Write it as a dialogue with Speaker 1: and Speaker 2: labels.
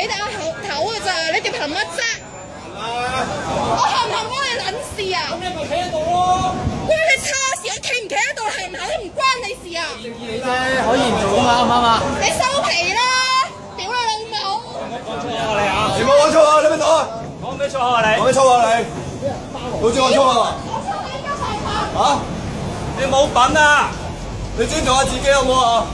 Speaker 1: 你哋個頭㗎咋？你哋憑乜啫？我行唔行關你撚事啊？咁你咪企喺度咯。關你叉事，我企唔企喺度係唔係都唔關你事啊？
Speaker 2: 你啫，可以唔做啊嘛，啱唔啱啊？
Speaker 1: 你收皮啦！屌你老母！
Speaker 3: 講粗口啊你啊！
Speaker 4: 你冇講粗口，你邊度啊？
Speaker 3: 講咩粗口啊你？
Speaker 4: 講咩粗口你？老子講粗口啊？
Speaker 1: 我粗口應該係佢。
Speaker 4: 嚇？
Speaker 3: 你冇品啊！
Speaker 4: 你尊重下自己好唔好啊？